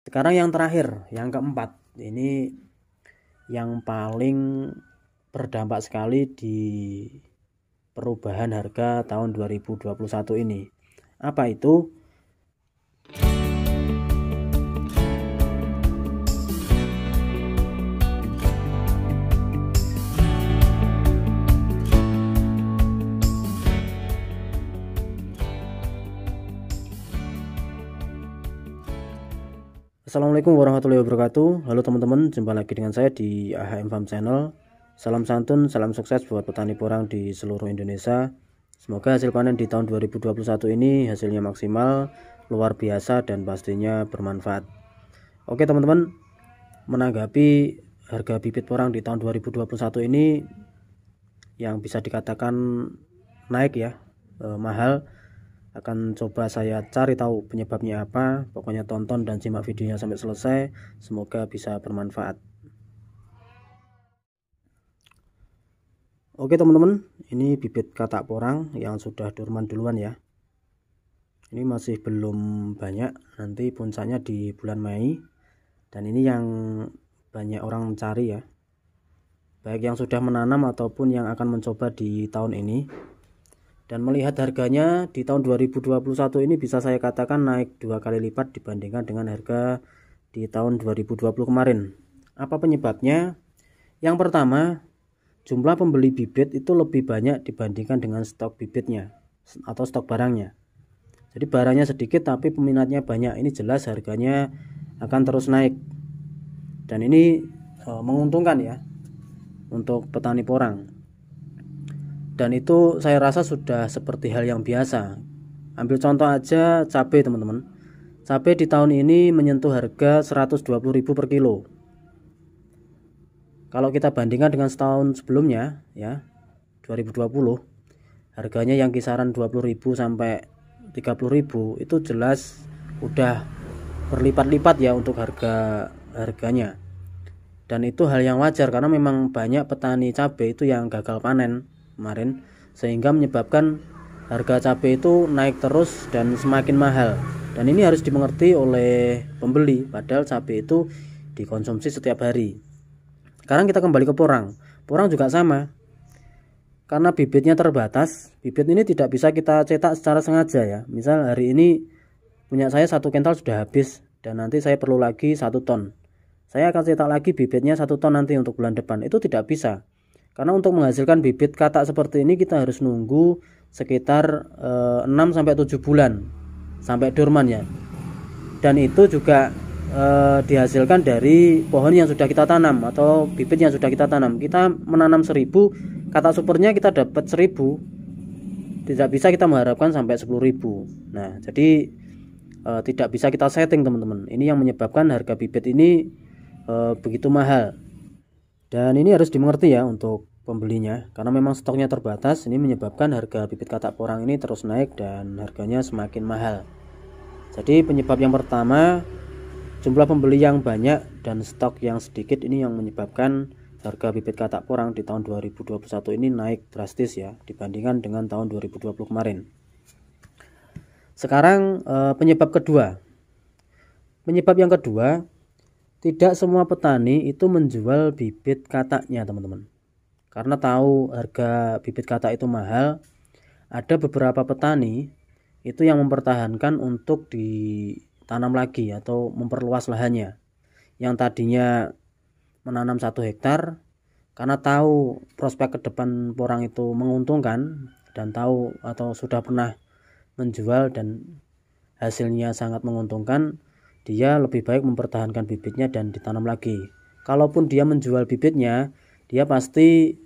Sekarang yang terakhir, yang keempat, ini yang paling berdampak sekali di perubahan harga tahun 2021 ini. Apa itu? Assalamualaikum warahmatullahi wabarakatuh. Halo teman-teman, jumpa lagi dengan saya di AHM Farm Channel. Salam santun, salam sukses buat petani porang di seluruh Indonesia. Semoga hasil panen di tahun 2021 ini hasilnya maksimal, luar biasa, dan pastinya bermanfaat. Oke teman-teman, menanggapi harga bibit porang di tahun 2021 ini yang bisa dikatakan naik ya, mahal. Akan coba saya cari tahu penyebabnya apa. Pokoknya tonton dan simak videonya sampai selesai, semoga bisa bermanfaat. Oke teman-teman, ini bibit katak porang yang sudah dorman duluan ya. Ini masih belum banyak, nanti puncaknya di bulan Mei. Dan ini yang banyak orang mencari ya, baik yang sudah menanam ataupun yang akan mencoba di tahun ini. Dan melihat harganya di tahun 2021 ini bisa saya katakan naik 2 kali lipat dibandingkan dengan harga di tahun 2020 kemarin. Apa penyebabnya? Yang pertama, jumlah pembeli bibit itu lebih banyak dibandingkan dengan stok bibitnya atau stok barangnya. Jadi barangnya sedikit tapi peminatnya banyak. Ini jelas harganya akan terus naik. Dan ini menguntungkan ya untuk petani porang. Dan itu saya rasa sudah seperti hal yang biasa. Ambil contoh aja cabai teman-teman. Cabai di tahun ini menyentuh harga 120.000 per kilo. Kalau kita bandingkan dengan setahun sebelumnya ya, 2020, harganya yang kisaran 20.000 sampai 30.000 itu jelas udah berlipat-lipat ya untuk harganya. Dan itu hal yang wajar karena memang banyak petani cabai itu yang gagal panen kemarin, sehingga menyebabkan harga cabai itu naik terus dan semakin mahal. Dan ini harus dimengerti oleh pembeli, padahal cabai itu dikonsumsi setiap hari. Sekarang kita kembali ke porang. Porang juga sama, karena bibitnya terbatas. Bibit ini tidak bisa kita cetak secara sengaja ya. Misal hari ini punya saya 1 kental sudah habis dan nanti saya perlu lagi 1 ton. Saya akan cetak lagi bibitnya 1 ton nanti untuk bulan depan. Itu tidak bisa. Karena untuk menghasilkan bibit katak seperti ini kita harus nunggu sekitar 6-7 bulan sampai dorman ya. Dan itu juga dihasilkan dari pohon yang sudah kita tanam atau bibit yang sudah kita tanam. Kita menanam 1000, katak supernya kita dapat 1000. Tidak bisa kita mengharapkan sampai 10.000. Nah, jadi tidak bisa kita setting teman-teman. Ini yang menyebabkan harga bibit ini begitu mahal. Dan ini harus dimengerti ya untuk pembelinya, karena memang stoknya terbatas. Ini menyebabkan harga bibit katak porang ini terus naik dan harganya semakin mahal. Jadi penyebab yang pertama, jumlah pembeli yang banyak dan stok yang sedikit, ini yang menyebabkan harga bibit katak porang di tahun 2021 ini naik drastis ya dibandingkan dengan tahun 2020 kemarin. Sekarang penyebab kedua. Penyebab yang kedua, tidak semua petani itu menjual bibit kataknya teman-teman. Karena tahu harga bibit katak itu mahal, ada beberapa petani itu yang mempertahankan untuk ditanam lagi atau memperluas lahannya. Yang tadinya menanam 1 hektar, karena tahu prospek ke depan porang itu menguntungkan dan tahu atau sudah pernah menjual dan hasilnya sangat menguntungkan, dia lebih baik mempertahankan bibitnya dan ditanam lagi. Kalaupun dia menjual bibitnya, dia pasti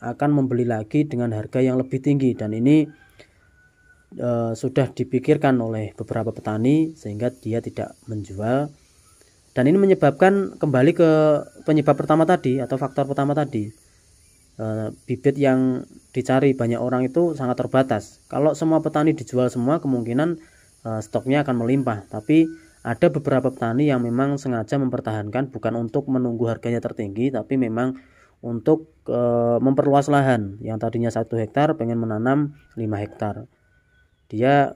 akan membeli lagi dengan harga yang lebih tinggi. Dan ini sudah dipikirkan oleh beberapa petani sehingga dia tidak menjual. Dan ini menyebabkan kembali ke penyebab pertama tadi atau faktor pertama tadi, bibit yang dicari banyak orang itu sangat terbatas. Kalau semua petani dijual semua, kemungkinan stoknya akan melimpah. Tapi ada beberapa petani yang memang sengaja mempertahankan, bukan untuk menunggu harganya tertinggi, tapi memang untuk memperluas lahan. Yang tadinya 1 hektar pengen menanam 5 hektar. Dia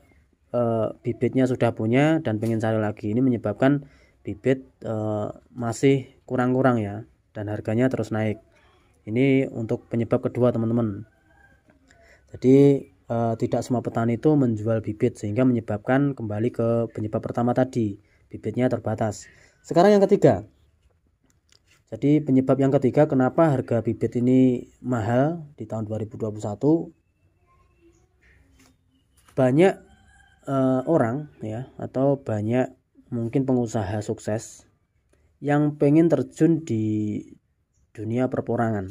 bibitnya sudah punya dan pengen cari lagi. Ini menyebabkan bibit masih kurang-kurang ya, dan harganya terus naik. Ini untuk penyebab kedua teman-teman. Jadi tidak semua petani itu menjual bibit, sehingga menyebabkan kembali ke penyebab pertama tadi, bibitnya terbatas. Sekarang yang ketiga. Jadi penyebab yang ketiga kenapa harga bibit ini mahal di tahun 2021, banyak orang ya, atau banyak mungkin pengusaha sukses yang pengen terjun di dunia perporangan.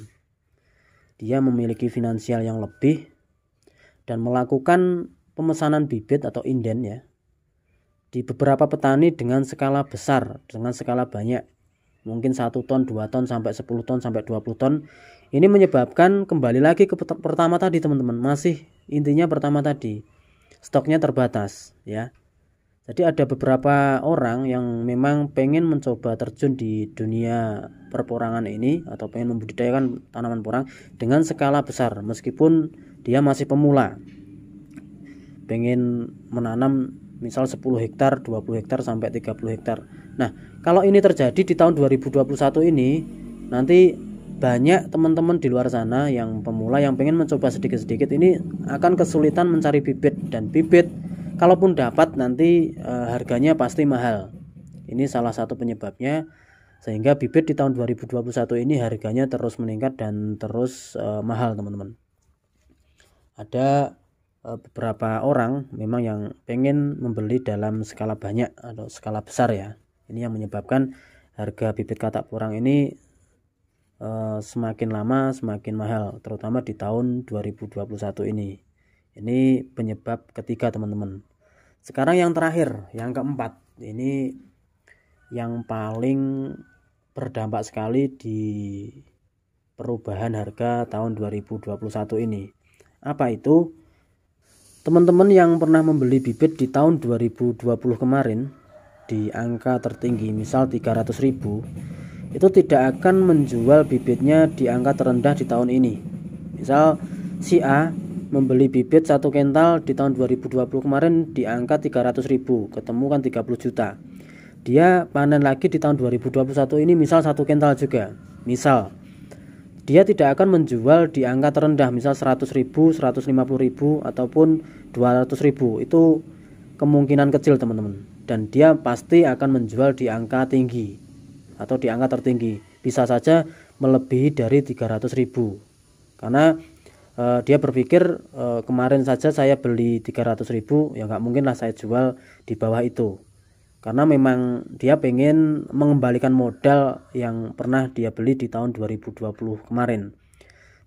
Dia memiliki finansial yang lebih dan melakukan pemesanan bibit atau inden ya di beberapa petani dengan skala besar, dengan skala banyak, mungkin 1 ton, 2 ton, sampai 10 ton, sampai 20 ton. Ini menyebabkan kembali lagi ke pertama tadi teman-teman, masih intinya pertama tadi, stoknya terbatas ya. Jadi ada beberapa orang yang memang pengen mencoba terjun di dunia perporangan ini, atau pengen membudidayakan tanaman porang dengan skala besar, meskipun dia masih pemula, pengen menanam misal 10 hektar, 20 hektar, sampai 30 hektar. Nah, kalau ini terjadi di tahun 2021 ini, nanti banyak teman-teman di luar sana yang pemula yang pengen mencoba sedikit-sedikit ini akan kesulitan mencari bibit, dan bibit kalaupun dapat nanti harganya pasti mahal. Ini salah satu penyebabnya, sehingga bibit di tahun 2021 ini harganya terus meningkat dan terus mahal teman-teman. Ada beberapa orang memang yang pengen membeli dalam skala banyak atau skala besar ya. Ini yang menyebabkan harga bibit katak porang ini semakin lama semakin mahal, terutama di tahun 2021 ini. Ini penyebab ketiga teman-teman. Sekarang yang terakhir, yang keempat, ini yang paling berdampak sekali di perubahan harga tahun 2021 ini. Apa itu? Teman-teman yang pernah membeli bibit di tahun 2020 kemarin di angka tertinggi misal 300.000, itu tidak akan menjual bibitnya di angka terendah di tahun ini. Misal si A membeli bibit 1 kental di tahun 2020 kemarin di angka 300.000, ketemu kan 30 juta. Dia panen lagi di tahun 2021 ini misal 1 kental juga. Misal dia tidak akan menjual di angka terendah misal 100.000, 150.000, ataupun 200.000. Itu kemungkinan kecil teman-teman. Dan dia pasti akan menjual di angka tinggi atau di angka tertinggi. Bisa saja melebihi dari 300.000. Karena dia berpikir kemarin saja saya beli 300.000, ya nggak mungkin lah saya jual di bawah itu. Karena memang dia pengen mengembalikan modal yang pernah dia beli di tahun 2020 kemarin.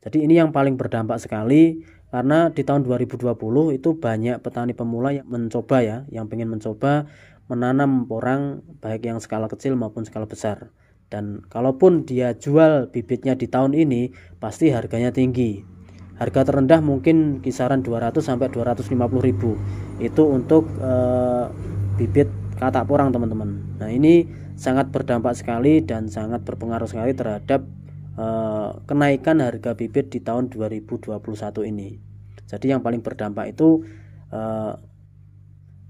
Jadi ini yang paling berdampak sekali, karena di tahun 2020 itu banyak petani pemula yang mencoba ya, yang pengen mencoba menanam porang baik yang skala kecil maupun skala besar. Dan kalaupun dia jual bibitnya di tahun ini, pasti harganya tinggi. Harga terendah mungkin kisaran 200 sampai 250.000. Itu untuk bibit katak porang teman-teman. Nah, ini sangat berdampak sekali dan sangat berpengaruh sekali terhadap kenaikan harga bibit di tahun 2021 ini. Jadi yang paling berdampak itu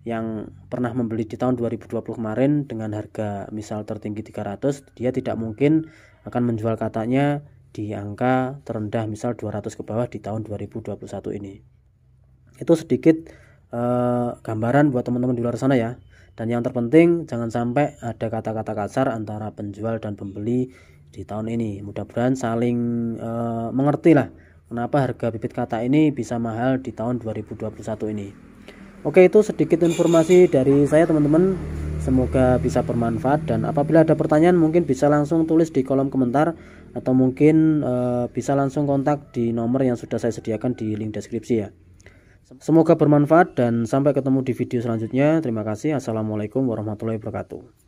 yang pernah membeli di tahun 2020 kemarin dengan harga misal tertinggi 300, dia tidak mungkin akan menjual kataknya di angka terendah misal 200 ke bawah di tahun 2021 ini. Itu sedikit gambaran buat teman-teman di luar sana ya. Dan yang terpenting jangan sampai ada kata-kata kasar antara penjual dan pembeli di tahun ini. Mudah-mudahan saling mengerti lah kenapa harga bibit katak ini bisa mahal di tahun 2021 ini. Oke, itu sedikit informasi dari saya teman-teman. Semoga bisa bermanfaat, dan apabila ada pertanyaan mungkin bisa langsung tulis di kolom komentar, atau mungkin bisa langsung kontak di nomor yang sudah saya sediakan di link deskripsi ya. Semoga bermanfaat dan sampai ketemu di video selanjutnya. Terima kasih. Assalamualaikum warahmatullahi wabarakatuh.